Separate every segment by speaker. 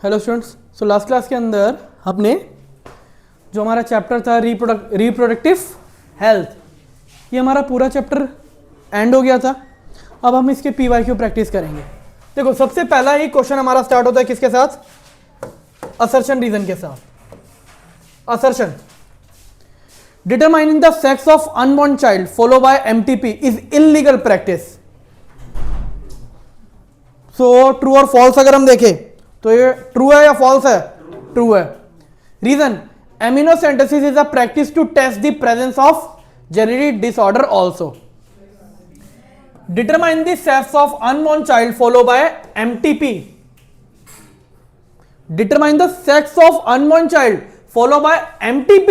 Speaker 1: Hello students, so last class के अंदर हमने जो हमारा चैप्टर था रिप्रोडक्टिव हेल्थ, ये हमारा पूरा चैप्टर एंड हो गया था। अब हम इसके PYQ प्रैक्टिस करेंगे। देखो, सबसे पहला ही क्वेश्चन हमारा स्टार्ट होता है किसके साथ? असर्शन रीजन के साथ। Assertion, determining the sex of unborn child follow by MTP is illegal practice. So true और फॉल्स अगर हम देखें तो ये ट्रू है या फॉल्स है? ट्रू है। Reason, amniocentesis is a practice to test the presence of genetic disorder also. Determine the sex of unborn child follow by MTP। Determine the sex of unborn child follow by MTP।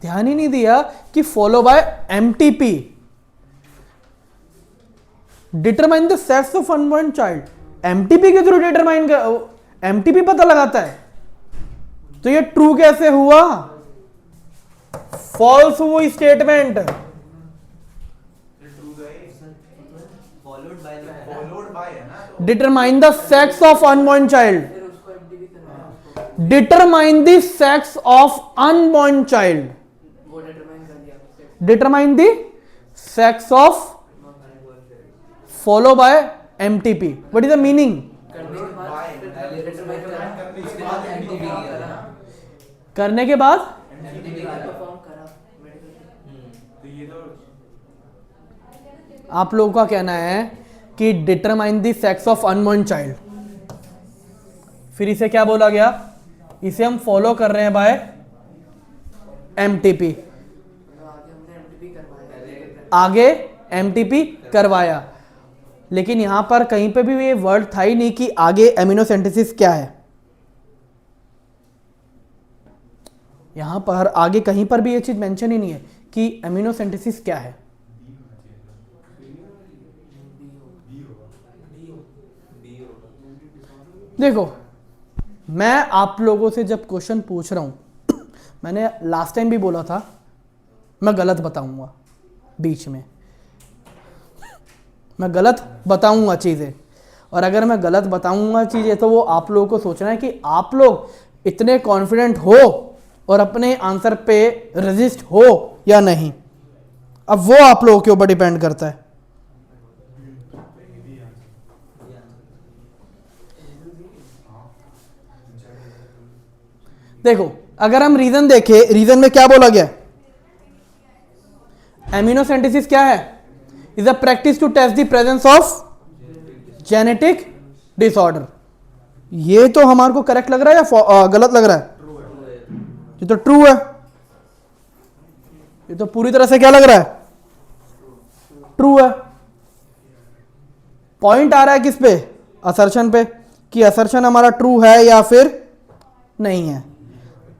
Speaker 1: ध्यान ही नहीं दिया कि follow by MTP। Determine the sex of unborn child, MTP के through determine कर, MTP पता लगाता है। तो ये ट्रू कैसे हुआ? फॉल्स हुई statement. Determine the sex of unborn child, determine the sex of unborn child, determine the sex of follow by MTP। What is the meaning? करने के बाद आप लोगों का कहना है कि determine the sex of unborn child, फिर इसे क्या बोला गया? इसे हम फॉलो कर रहे हैं बाय MTP। आगे MTP करवाया, लेकिन यहां पर कहीं पे भी ये वर्ड था ही नहीं कि आगे एमिनोसेंटेसिस क्या है। यहां पर आगे कहीं पर भी ये चीज मेंशन ही नहीं है कि एमिनोसेंटेसिस क्या है। देखो, मैं आप लोगों से जब क्वेश्चन पूछ रहा हूं, मैंने लास्ट टाइम भी बोला था मैं गलत बताऊंगा, बीच में मैं गलत बताऊंगा चीजें, और अगर मैं गलत बताऊंगा चीजें तो वो आप लोगों को सोचना है कि आप लोग इतने कॉन्फिडेंट हो और अपने आंसर पे रेजिस्ट हो या नहीं। अब वो आप लोगों के ऊपर डिपेंड करता है। देखो, अगर हम रीजन देखें, रीजन में क्या बोला गया? एमिनोसेंटेसिस क्या है? Is a practice to test the presence of genetic disorder. ये तो हमारे को करेक्ट लग रहा है या गलत लग रहा है? ये तो ट्रू है। ये तो पूरी तरह से क्या लग रहा है? ट्रू है। पॉइंट आ रहा है किस पे? असर्शन पे, कि असर्शन हमारा ट्रू है या फिर नहीं है।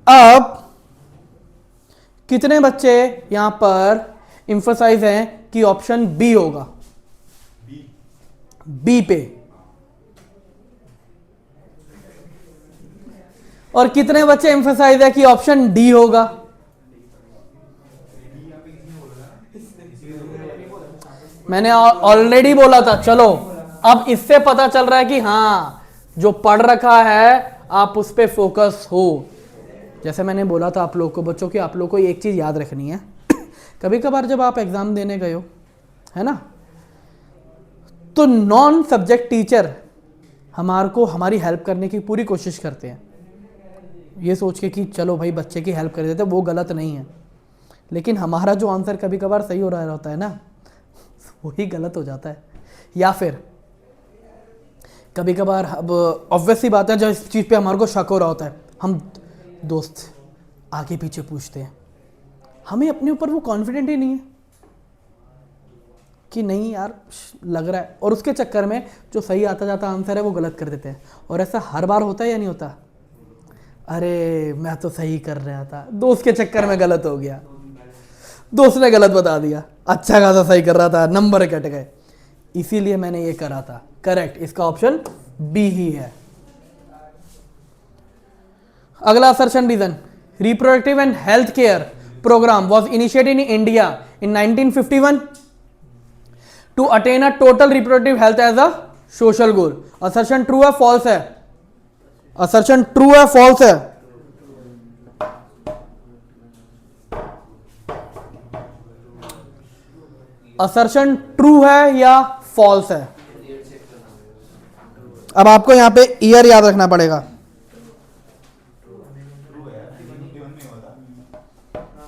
Speaker 1: अब कितने बच्चे यहां पर इंफोसाइज हैं कि ऑप्शन बी होगा? बी पे। और कितने बच्चे इंफोसाइज है कि ऑप्शन डी होगा? मैंने ऑलरेडी बोला था। चलो, अब इससे पता चल रहा है कि हाँ, जो पढ़ रखा है आप उस पे फोकस हो। जैसे मैंने बोला था आप लोग को बच्चों की, आप लोग को एक चीज याद रखनी है। कभी कभार जब आप एग्जाम देने गए हो, है ना, तो नॉन सब्जेक्ट टीचर हमारी हेल्प करने की पूरी कोशिश करते हैं, ये सोच के कि चलो भाई बच्चे की हेल्प कर देते। वो गलत नहीं है, लेकिन हमारा जो आंसर कभी कभार सही हो रहा होता है ना, वही गलत हो जाता है। या फिर कभी कभार, अब ऑब्वियस सी बात है, जब इस चीज़ पे हमारे को शक हो रहा होता है, हम दोस्त आगे पीछे पूछते हैं, हमें अपने ऊपर वो कॉन्फिडेंट ही नहीं है कि नहीं यार लग रहा है, और उसके चक्कर में जो सही आता जाता आंसर है वो गलत कर देते हैं। और ऐसा हर बार होता है या नहीं होता? अरे मैं तो सही कर रहा था, दोस्त के चक्कर में गलत हो गया, दोस्त ने गलत बता दिया, अच्छा खासा सही कर रहा था, नंबर कट गए, इसीलिए मैंने ये करा था। करेक्ट, इसका ऑप्शन बी ही है। अगला assertion reason, reproductive and health care program was initiated in India in 1951 to attain a total reproductive health as a social goal. Assertion true है फॉल्स है? असर्शन ट्रू है फॉल्स है? Assertion true है या false है? अब आपको यहां पे ईयर याद रखना पड़ेगा।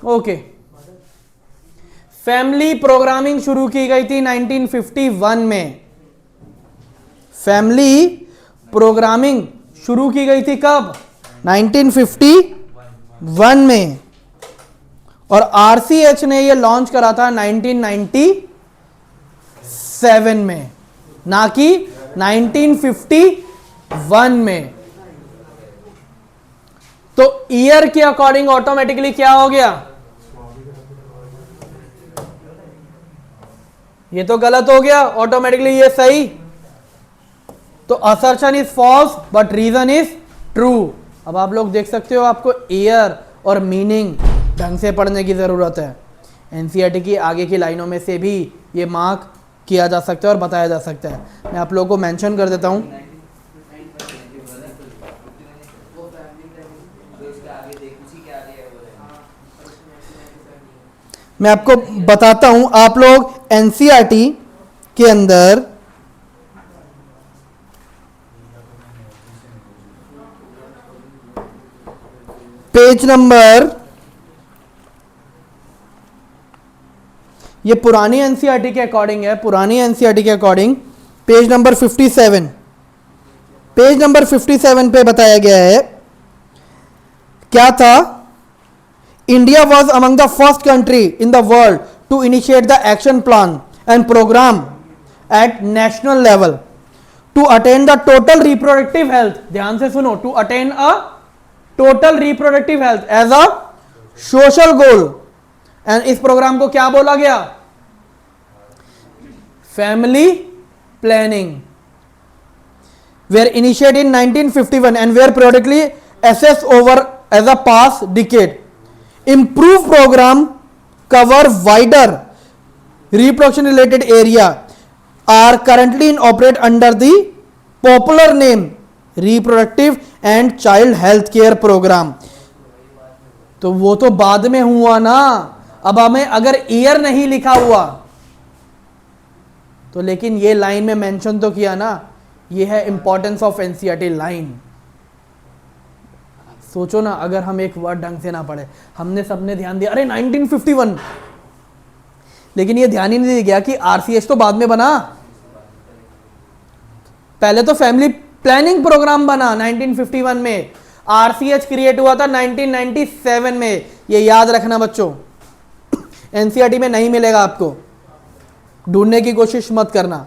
Speaker 1: ओके, फैमिली प्रोग्रामिंग शुरू की गई थी 1951 में। फैमिली प्रोग्रामिंग शुरू की गई थी कब? 1951 में। और आरसीएच ने ये लॉन्च करा था 1997 में, ना कि 1951 में। तो ईयर के अकॉर्डिंग ऑटोमेटिकली क्या हो गया? ये तो गलत हो गया, ऑटोमेटिकली ये सही। तो assertion is false but reason is true. अब आप लोग देख सकते हो, आपको ईयर और मीनिंग ढंग से पढ़ने की जरूरत है। एनसीईआरटी की आगे की लाइनों में से भी ये मार्क किया जा सकता है और बताया जा सकता है। मैं आप लोगों को मेंशन कर देता हूं। मैं आपको बताता हूं, आप लोग एनसीईआरटी के अंदर पेज नंबर, ये पुरानी एनसीईआरटी के अकॉर्डिंग है, पुरानी एनसीईआरटी के according page number 57, page number 57 पे बताया गया है, क्या था? India was among the first country in the world to initiate the action plan and program at national level to attain the total reproductive health. ध्यान से सुनो, to attain a total reproductive health as a social goal. And इस programme को क्या बोला गया? Family planning. Were initiated in 1951 and were periodically assessed over as a past decade. Improved program cover wider reproduction related area are currently in operate under the popular name reproductive and child health care program. तो वो तो बाद में हुआ ना। अब हमें अगर ईयर नहीं लिखा हुआ तो, लेकिन ये लाइन में मेंशन तो किया ना, ये है इंपॉर्टेंस ऑफ एनसीईआरटी लाइन। सोचो ना, अगर हम एक वर्ड ढंग से ना पढ़े, हमने सबने ध्यान दिया अरे 1951, लेकिन ये ध्यान ही नहीं दिया कि आरसीएच तो बाद में बना, पहले तो फैमिली प्लानिंग प्रोग्राम बना 1951 में, आरसीएच क्रिएट हुआ था 1997 में। ये याद रखना बच्चों, एनसीईआरटी में नहीं मिलेगा आपको, ढूंढने की कोशिश मत करना।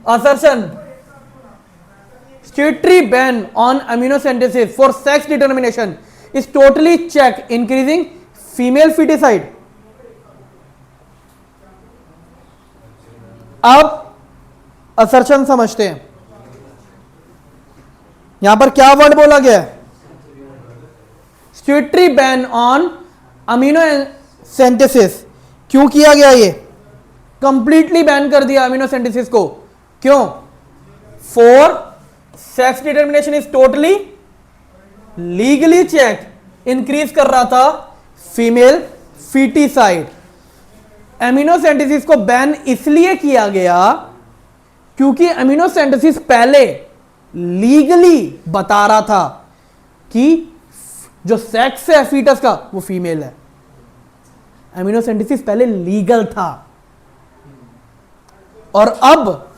Speaker 1: Assertion statutory ban on amniocentesis for sex determination is totally check increasing female feticide. अब असर्शन समझते हैं, यहां पर क्या वर्ड बोला गया है? statutory ban on amniocentesis। क्यों किया गया? ये कंप्लीटली बैन कर दिया amniocentesis को। क्यों? for sex determination is totally legally check, increase कर रहा था फीमेल फीटिसाइड। एमिनोसेंटेसिस को बैन इसलिए किया गया क्योंकि एमिनोसेंटेसिस पहले लीगली बता रहा था कि जो सेक्स है फीटस का वो फीमेल है। एमिनोसेंटेसिस पहले लीगल था और अब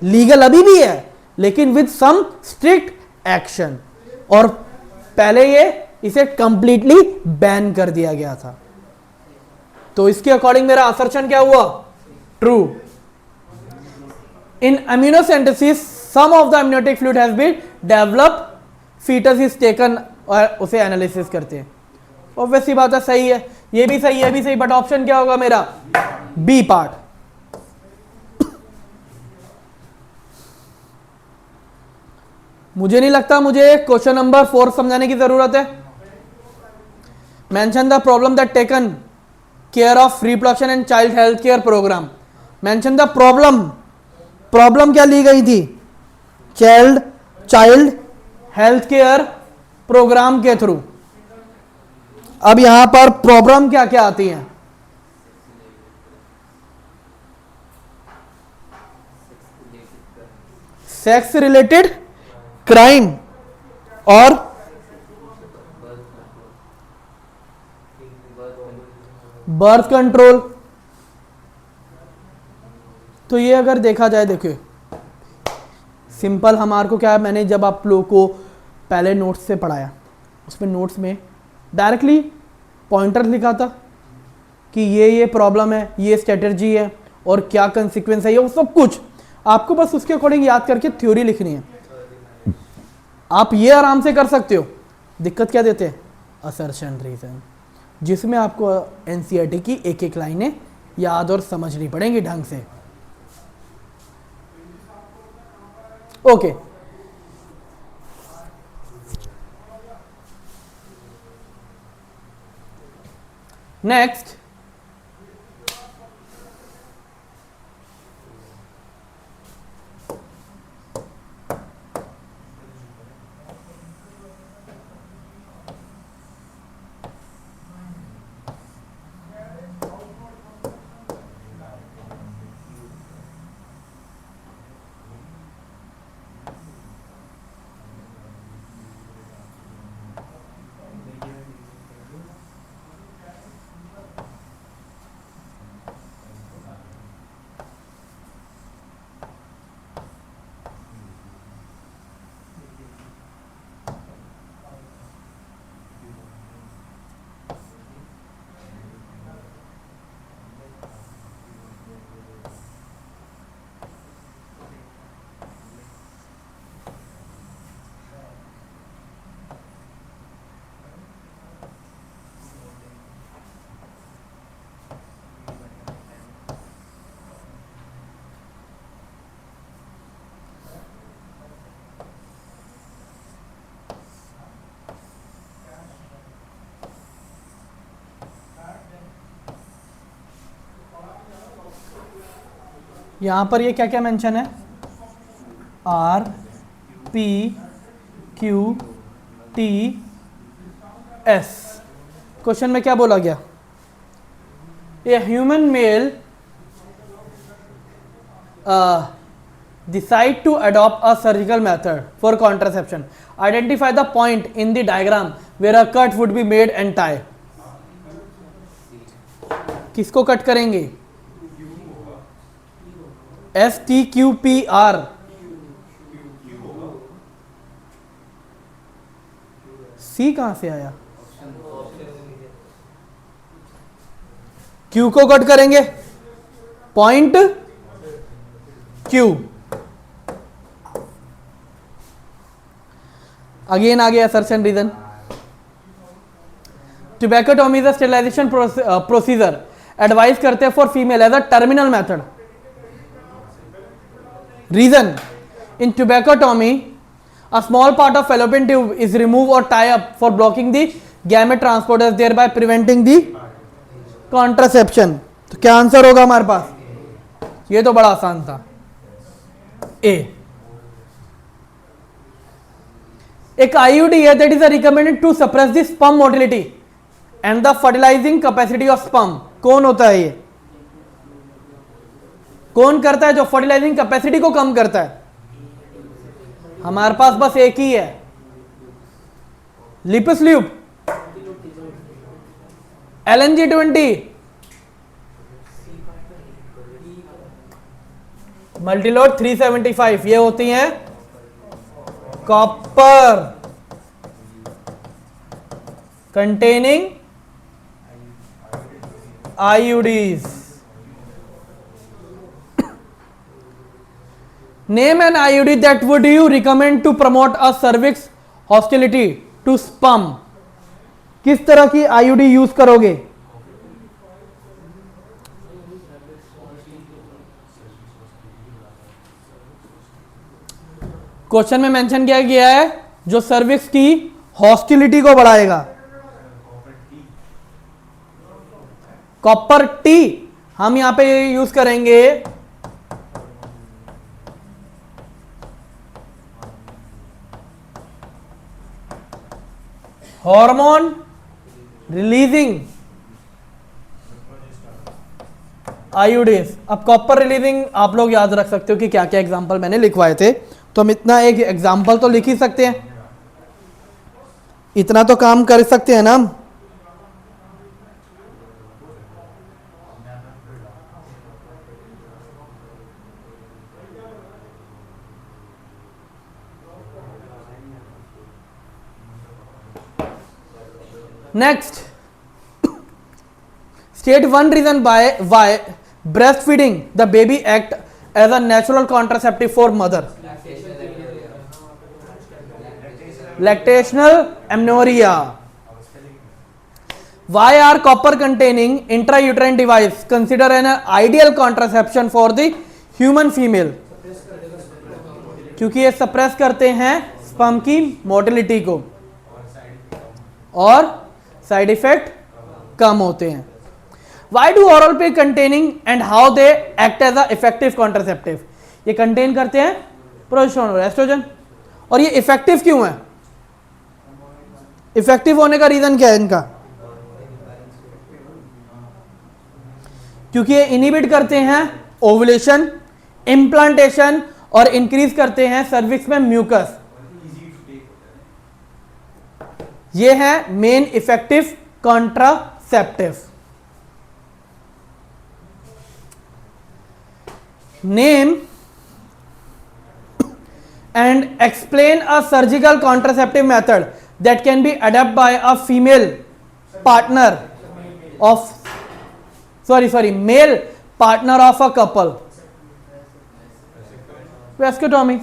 Speaker 1: लीगल अभी भी है, लेकिन विद सम स्ट्रिक्ट एक्शन। और पहले ये इसे कंप्लीटली बैन कर दिया गया था। तो इसके अकॉर्डिंग मेरा असर्शन क्या हुआ? True. In amniocentesis some of the amniotic fluid has been developed, foetus is taken, और उसे एनालिसिस करते हैं। ऑब्वियसली बात है, सही है, ये भी सही है, ये भी सही, बट ऑप्शन क्या होगा मेरा? B part. मुझे नहीं लगता मुझे क्वेश्चन नंबर 4 समझाने की जरूरत है। Mention the problem that taken care of reproduction and child health care program. Mention the problem, problem क्या ली गई थी, चाइल्ड हेल्थ केयर प्रोग्राम के थ्रू। अब यहां पर प्रॉब्लम क्या क्या आती है, सेक्स रिलेटेड क्राइम और बर्थ कंट्रोल। तो ये अगर देखा जाए, देखिए सिंपल हमारे को क्या है, मैंने जब आप लोगों को पहले नोट्स से पढ़ाया, उसमें नोट्स में डायरेक्टली पॉइंटर लिखा था कि ये प्रॉब्लम है, ये स्ट्रेटजी है और क्या कंसिक्वेंस है, ये वो सब कुछ आपको बस उसके अकॉर्डिंग याद करके थ्योरी लिखनी है। आप ये आराम से कर सकते हो। दिक्कत क्या देते हैं, असर्शन रीजन, जिसमें आपको एनसीईआरटी की एक एक लाइनें याद और समझनी पड़ेंगी ढंग से। ओके, नेक्स्ट यहां पर ये क्या क्या मेंशन है, R P Q T S. Question में क्या बोला गया, a human male decide to adopt a surgical method for contraception. Identify the point in the diagram where a cut would be made and tie. किसको cut करेंगे, STQPR, C कहां से आया, Q को कट करेंगे, पॉइंट Q। अगेन आ गया assertion reason, tubectomy is a sterilisation procedure advice करते हैं for female as a terminal method. Reason, in tubectomy a small part of fallopian tube is removed or tie up for blocking the gamete transporters, thereby preventing the contraception। तो क्या answer होगा हमारे पास, ये तो बड़ा आसान था, ए। एक आईयूडी है that is recommended to suppress the sperm motility and the fertilising capacity of sperm. कौन होता है ये, कौन करता है जो फर्टिलाइजिंग कैपेसिटी को कम करता है, हमारे पास बस एक ही है, लिपिस्ल्यूब, LNG20, मल्टीलोड 375, ये होती हैं copper containing IUDs। Name an IUD that would you recommend to promote a cervix hostility to sperm। किस तरह की IUD यूज करोगे, क्वेश्चन में मेंशन किया गया है जो सर्विक्स की हॉस्टिलिटी को बढ़ाएगा, कॉपर टी। हम यहां पे यूज करेंगे हार्मोन रिलीजिंग आयोडेज। अब कॉपर रिलीजिंग आप लोग याद रख सकते हो कि क्या क्या एग्जांपल मैंने लिखवाए थे, तो हम इतना एक एग्जांपल तो लिख ही सकते हैं, इतना तो काम कर सकते हैं ना हम। Next, state one reason why breastfeeding the baby act as a natural contraceptive for mother. Lactational amenorrhea. Why are copper containing intrauterine device considered an ideal contraception for the human female? क्योंकि ये suppress करते हैं sperm की motility को और side effect कम होते हैं। Why do oral pill containing and how they act as a effective contraceptive? ये कंटेन करते हैं प्रोजेस्टेरोन और एस्ट्रोजन, और ये इफेक्टिव क्यों है? इफेक्टिव होने का रीजन क्या है इनका? क्योंकि ये इनहिबिट करते हैं ओवुलेशन, इम्प्लांटेशन और इंक्रीज करते हैं सर्विक्स में म्यूकस। ये है main effective contraceptive. Name and explain a surgical contraceptive method that can be adopted by a female partner of male partner of a couple. Vasectomy.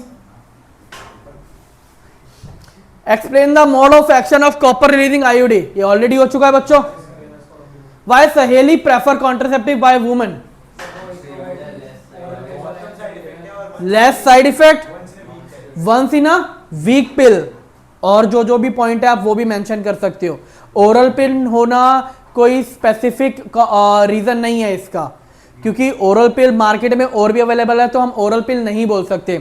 Speaker 1: Explain the mode of action of copper releasing IUD. ये already हो चुका है बच्चों। Why सहेली prefer contraceptive by women? Less side effect, once in a week pill, और जो भी point है आप वो भी मेंशन कर सकते हो। ओरल पिल होना कोई स्पेसिफिक रीजन नहीं है इसका, क्योंकि ओरल पिल मार्केट में और भी अवेलेबल है, तो हम ओरल पिल नहीं बोल सकते।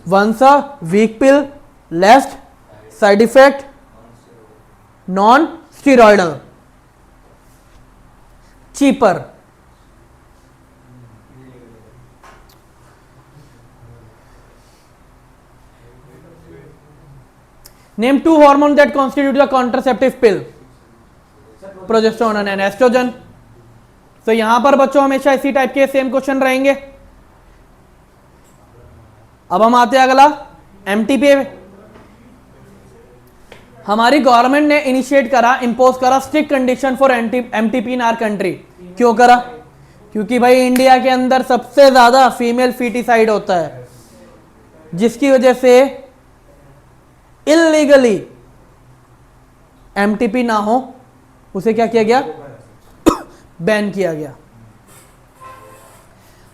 Speaker 1: Once a week pill, less side effect, non steroidal, cheaper. Name two hormones that constitute the contraceptive pill. Progesterone and estrogen. तो यहां पर बच्चों हमेशा इसी टाइप के सेम क्वेश्चन रहेंगे। अब हम आते हैं अगला एमटीपी। हमारी गवर्नमेंट ने इनिशिएट करा, इंपोज करा strict condition for MTP in our country. क्यों करा? क्योंकि भाई इंडिया के अंदर सबसे ज्यादा फीमेल फीटिसाइड होता है, जिसकी वजह से इलीगली एमटीपी ना हो उसे क्या किया गया? बैन किया गया।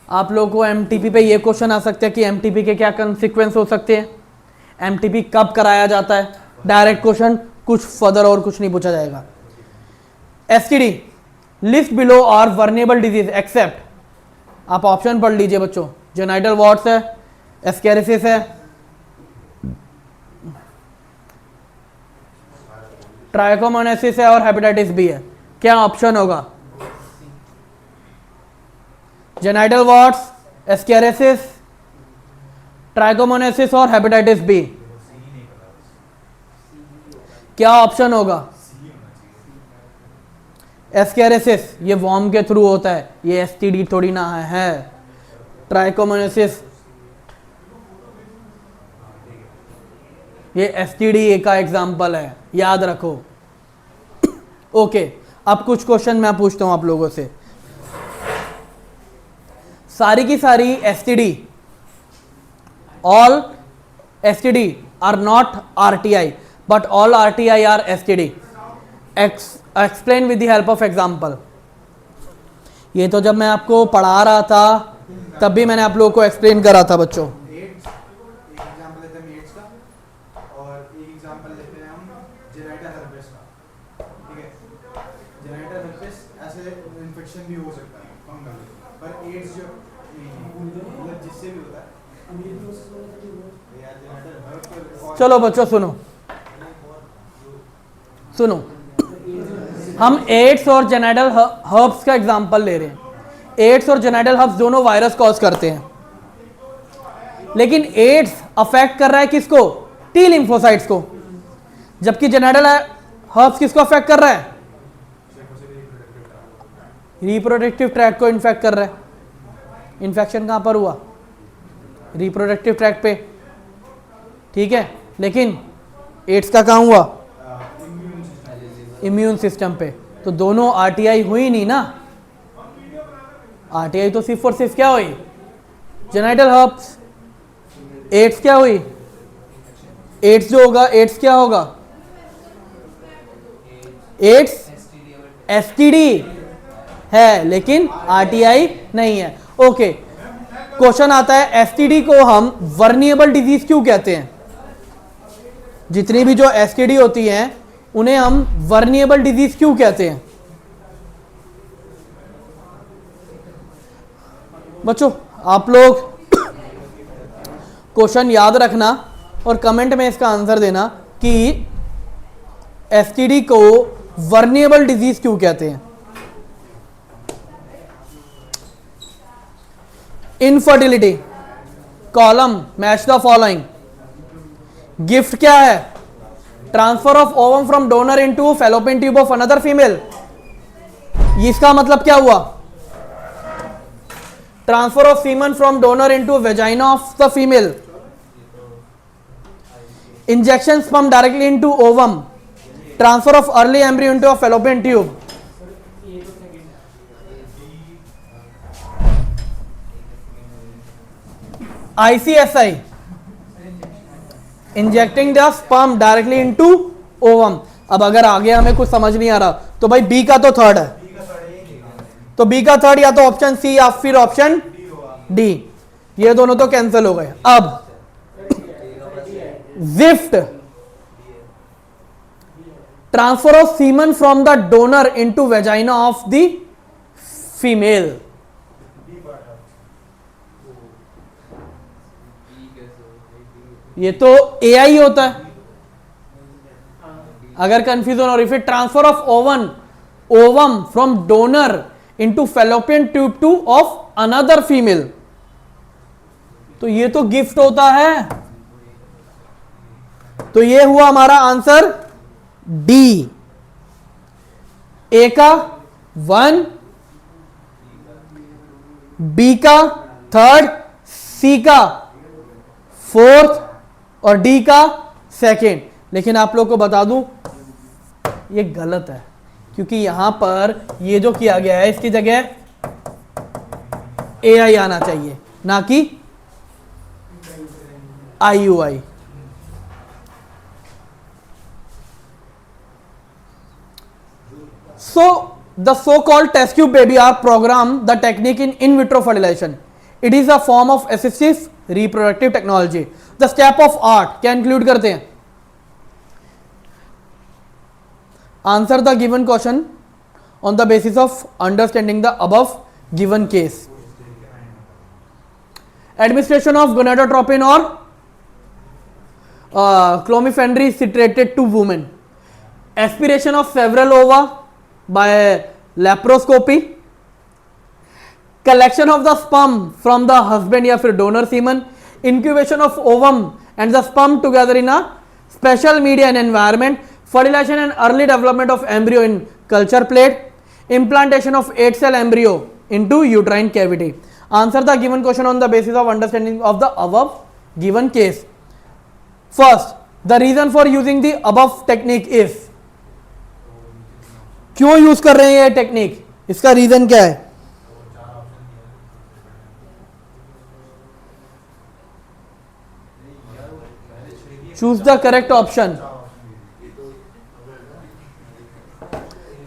Speaker 1: आप लोगों को एमटीपी पे ये क्वेश्चन आ सकता है कि एमटीपी के क्या कॉन्सिक्वेंस हो सकते हैं, एमटीपी कब कराया जाता है, डायरेक्ट क्वेश्चन, कुछ फर्दर और कुछ नहीं पूछा जाएगा। एसटीडी, लिस्ट बिलो और वर्नेबल डिजीज एक्सेप्ट, आप ऑप्शन पढ़ लीजिए बच्चों। जेनाइटल वॉर्ट्स है, एस्केरिसिस है, ट्राइकोमोनेसिस है और हेपेटाइटिस बी है। क्या ऑप्शन होगा? जेनाइटल वॉर्ट्स, एस्केरिसिस, ट्राइकोमोनेसिस और हेपेटाइटिस बी। क्या ऑप्शन होगा? एस्केरिसिस, ये वॉर्म के थ्रू होता है, ये एसटीडी थोड़ी ना है। ट्राइकोमोनेसिस, ये एसटीडी का एग्जाम्पल है, याद रखो। ओके, अब कुछ क्वेश्चन मैं पूछता हूं आप लोगों से। सारी की सारी STD, all STD are not RTI, but all RTI are STD. Explain with the help of example. ये तो जब मैं आपको पढ़ा रहा था तब भी मैंने आप लोगों को एक्सप्लेन करा था बच्चों।
Speaker 2: भी हो सकता है फंगल, पर एड्स जो मतलब जिससे भी होता है।
Speaker 1: चलो बच्चों सुनो सुनो, हम एड्स और जेनेटल हर्ब्स का एग्जांपल ले रहे हैं। एड्स और जेनेटल हर्ब्स दोनों वायरस कॉज करते हैं, लेकिन एड्स अफेक्ट कर रहा है किसको? टी लिम्फोसाइट्स को, जबकि जेनेटल हर्ब्स किसको अफेक्ट कर रहा है? रिप्रोडक्टिव ट्रैक्ट को इन्फेक्ट कर रहा है। इन्फेक्शन कहां पर हुआ? रिप्रोडक्टिव ट्रैक्ट पे, ठीक है। लेकिन एड्स का कहां हुआ? इम्यून सिस्टम पे। तो दोनों आरटीआई हुई नहीं ना। आरटीआई तो सिर्फ और सिर्फ क्या हुई? Genital herbs. एड्स क्या हुई? एड्स जो होगा, एड्स क्या होगा? एड्स एसटीडी है, लेकिन आरटीआई नहीं है। ओके, क्वेश्चन आता है एसटीडी को हम वर्निएबल डिजीज क्यों कहते हैं? जितनी भी जो एसटीडी होती हैं उन्हें हम वर्निएबल डिजीज क्यों कहते हैं? बच्चों आप लोग क्वेश्चन याद रखना और कमेंट में इसका आंसर देना कि एसटीडी को वर्निएबल डिजीज क्यों कहते हैं। Infertility, column match the following. Gift क्या है? Transfer of ovum from donor into fallopian tube of another female. इसका मतलब क्या हुआ? Transfer of semen from donor into vagina of the female. Injection sperm directly into ovum. Transfer of early embryo into a fallopian tube. ICSI, injecting the sperm directly into ovum. अब अगर आगे हमें कुछ समझ नहीं आ रहा तो भाई बी का तो थर्ड है, तो बी का थर्ड या तो ऑप्शन सी या फिर ऑप्शन डी, ये दोनों तो कैंसिल हो गए। अब gift, transfer of semen from the donor into vagina of the female. ये तो एआई होता है अगर कंफ्यूजन। और फिर transfer of ovum from donor into fallopian tube two of another female, तो ये तो गिफ्ट होता है। तो ये हुआ हमारा आंसर डी। ए का 1, बी का थर्ड, सी का फोर्थ और डी का सेकेंड। लेकिन आप लोग को बता दूं ये गलत है, क्योंकि यहां पर ये जो किया गया है इसकी जगह एआई आना चाहिए, ना कि IUI. So the so-called test tube baby are program the technique in vitro fertilization. It is a form of assistive reproductive technology. The step of art क्या include करते हैं? Answer the given question on the basis of understanding the above given case. Administration of gonadotropin or clomifene citrated to women. Aspiration of several ova by laparoscopy. Collection of the sperm from the husband या फिर donor semen. Incubation of ovum and the sperm together in a special media and environment. Fertilization and early development of embryo in culture plate. Implantation of 8-cell embryo into uterine cavity. Answer the given question on the basis of understanding of the above given case. First, the reason for using the above technique is, क्यों use कर रहे हैं ये technique, इसका reason क्या है? Choose the correct option.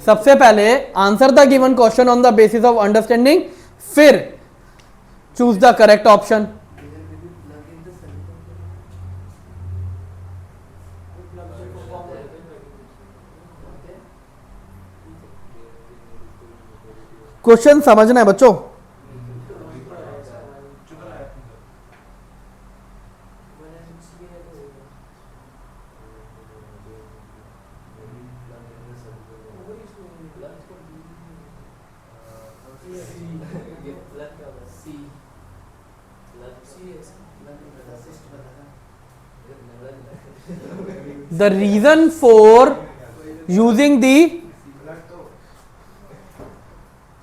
Speaker 1: सबसे पहले answer the given question on the basis of understanding, फिर choose the correct option. Question समझना है बच्चों। The reason for using the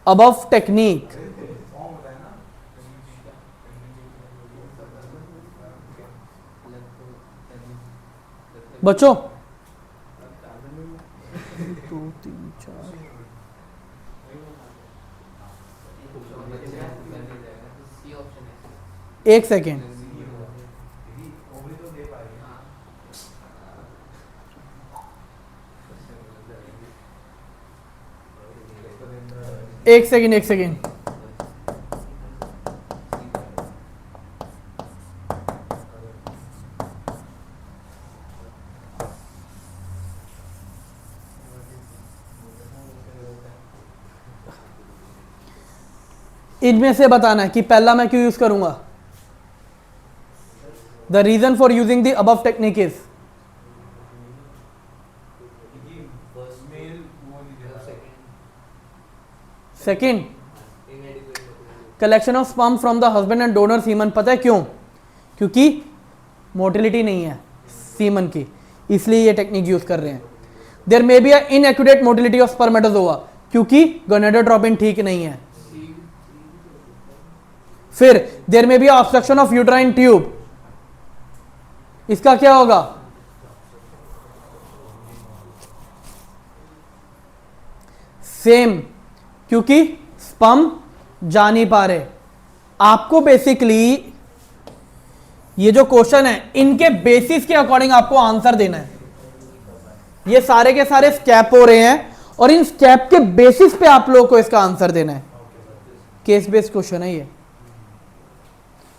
Speaker 1: above technique. बच्चों 2 3 4 एक सेकेंड, एक सेकेंड, एक सेकेंड। इनमें से बताना है कि पहला मैं क्यों यूज करूंगा। The reason for using the above technique is second, collection of sperm from the husband and donor semen. पता है क्यों? क्योंकि मोटिलिटी नहीं है सीमन की, इसलिए ये टेक्निक यूज कर रहे हैं। There may be a inaccurate motility of spermatozoa, क्योंकि गोनेडोट्रोपिन ठीक नहीं है। फिर there may be obstruction of uterine tube, इसका क्या होगा? सेम, क्योंकि स्पर्म जा नहीं पा रहे। आपको बेसिकली ये जो क्वेश्चन है इनके बेसिस के अकॉर्डिंग आपको आंसर देना है। ये सारे के सारे स्टेप हो रहे हैं और इन स्टेप के बेसिस पे आप लोगों को इसका आंसर देना है। केस बेस्ड क्वेश्चन है ये,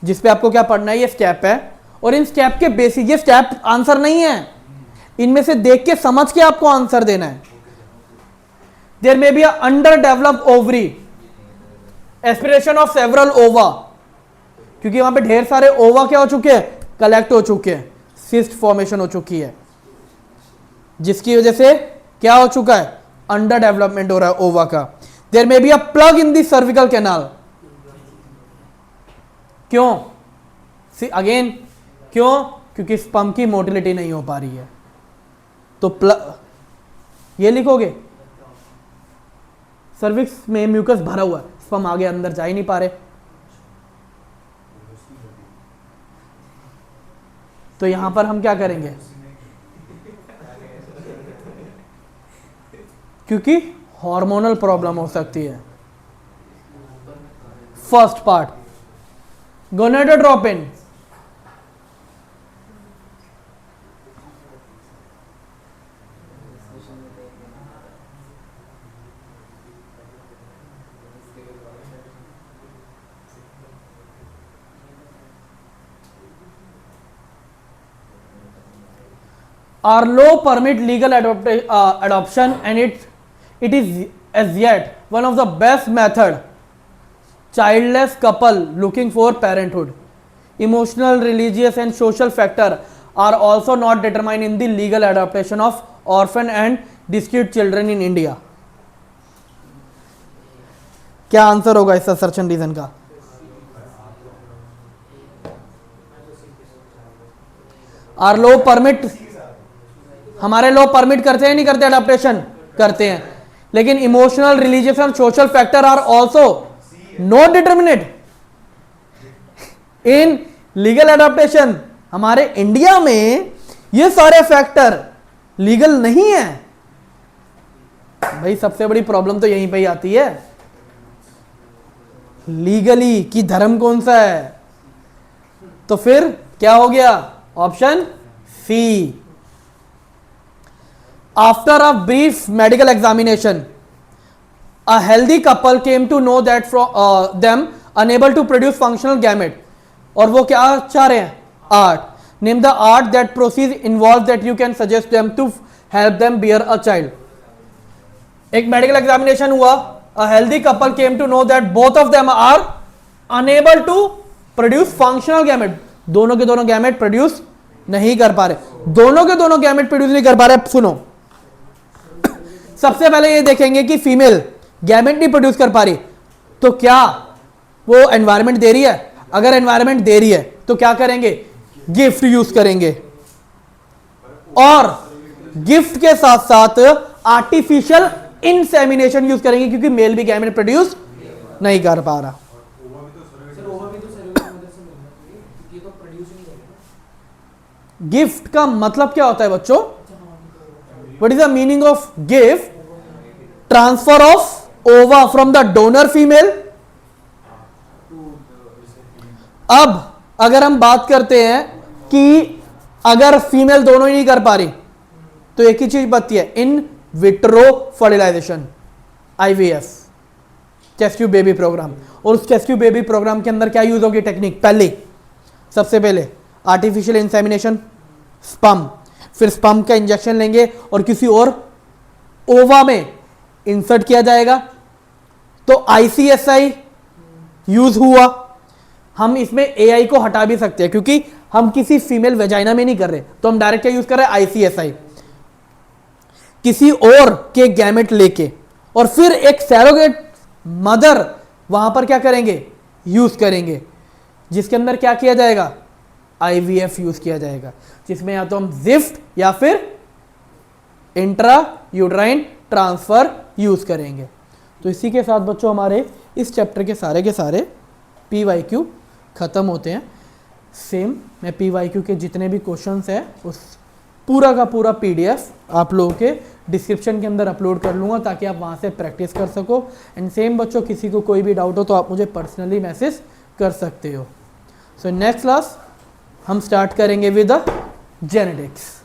Speaker 1: जिस पे आपको क्या पढ़ना है, ये स्टेप है और इन स्टेप के बेसिस, ये स्टेप आंसर नहीं है, इनमें से देख के समझ के आपको आंसर देना है। There may be under developed ovary, aspiration of several ova, क्योंकि वहां पे ढेर सारे ओवा क्या हो चुके हैं? कलेक्ट हो चुके हैं, सिस्ट फॉर्मेशन हो चुकी है, जिसकी वजह से क्या हो चुका है? अंडर डेवलपमेंट हो रहा है ओवा का। There may be a plug in the cervical canal, क्यों? अगेन क्यों? क्योंकि स्पर्म की मोटिलिटी नहीं हो पा रही है। तो ये लिखोगे, सर्विक्स में म्यूकस भरा हुआ है, स्पर्म आगे अंदर जा ही नहीं पा रहे, तो यहां पर हम क्या करेंगे? क्योंकि हार्मोनल प्रॉब्लम हो सकती है। First part, gonadotropin, our law permit legal adoption and it is as yet one of the best method childless couple looking for parenthood. Emotional, religious and social factor are also not determined in the legal adoption of orphan and discrete children in India. क्या answer होगा इस assertion reason का? Are law permit, हमारे law permit करते हैं नहीं करते? Adoption करते हैं, लेकिन emotional, religious and social factor are also not determinate in legal adoption. हमारे इंडिया में ये सारे फैक्टर लीगल नहीं है। भाई सबसे बड़ी प्रॉब्लम तो यहीं पे ही आती है, लीगली कि धर्म कौन सा है। तो फिर क्या हो गया? Option C. After a brief medical examination, a healthy couple came to know that from them unable to produce functional gamete, और वो क्या चाह रहे हैं? Art. Name the art that process involves that you can suggest them to help them bear a child. एक medical examination हुआ, a healthy couple came to know that both of them are unable to produce functional gamete. दोनों के दोनों gamete produce नहीं कर पा रहे, दोनों के दोनों गैमेट प्रोड्यूस नहीं कर पा रहे। सुनो, सबसे पहले ये देखेंगे कि फीमेल गैमेट नहीं प्रोड्यूस कर पा रही, तो क्या वो एनवायरनमेंट दे रही है? अगर एनवायरनमेंट दे रही है तो क्या करेंगे, गिफ्ट यूज करेंगे, और गिफ्ट के साथ साथ आर्टिफिशियल इंसेमिनेशन यूज करेंगे, क्योंकि मेल भी गैमेट प्रोड्यूस नहीं कर पा रहा। गिफ्ट का मतलब क्या होता है बच्चों, what is the meaning of gift, transfer of ओवा फ्रॉम द डोनर फीमेल। अब अगर हम बात करते हैं कि अगर फीमेल दोनों ही नहीं कर पा रही तो एक ही चीज बचती है, in vitro fertilisation, IVF, test tube baby program. और उस टेस्ट ट्यूब बेबी प्रोग्राम के अंदर क्या यूज होगी टेक्निक, पहले सबसे पहले आर्टिफिशियल इंसेमिनेशन, स्पर्म, फिर स्पर्म का इंजेक्शन लेंगे और किसी और ओवा में इंसर्ट किया जाएगा, तो आईसीएसआई यूज हुआ। हम इसमें एआई को हटा भी सकते हैं क्योंकि हम किसी फीमेल वेजाइना में नहीं कर रहे, तो हम डायरेक्ट क्या यूज कर रहे हैं, आईसीएसआई, किसी और के गैमेट लेके, और फिर एक सैरोगेट मदर वहां पर क्या करेंगे, यूज करेंगे, जिसके अंदर क्या किया जाएगा, आईवीएफ यूज किया जाएगा, जिसमें या तो हम जिफ्ट या फिर इंट्रा यूट्राइन ट्रांसफर यूज करेंगे। तो इसी के साथ बच्चों हमारे इस चैप्टर के सारे पीवाईक्यू खत्म होते हैं। सेम मैं पीवाईक्यू के जितने भी क्वेश्चंस हैं उस पूरा का पूरा पीडीएफ आप लोगों के डिस्क्रिप्शन के अंदर अपलोड कर लूँगा ताकि आप वहाँ से प्रैक्टिस कर सको। एंड सेम बच्चों, किसी को कोई भी डाउट हो तो आप मुझे पर्सनली मैसेज कर सकते हो। सो नेक्स्ट क्लास हम स्टार्ट करेंगे विद द जेनेटिक्स।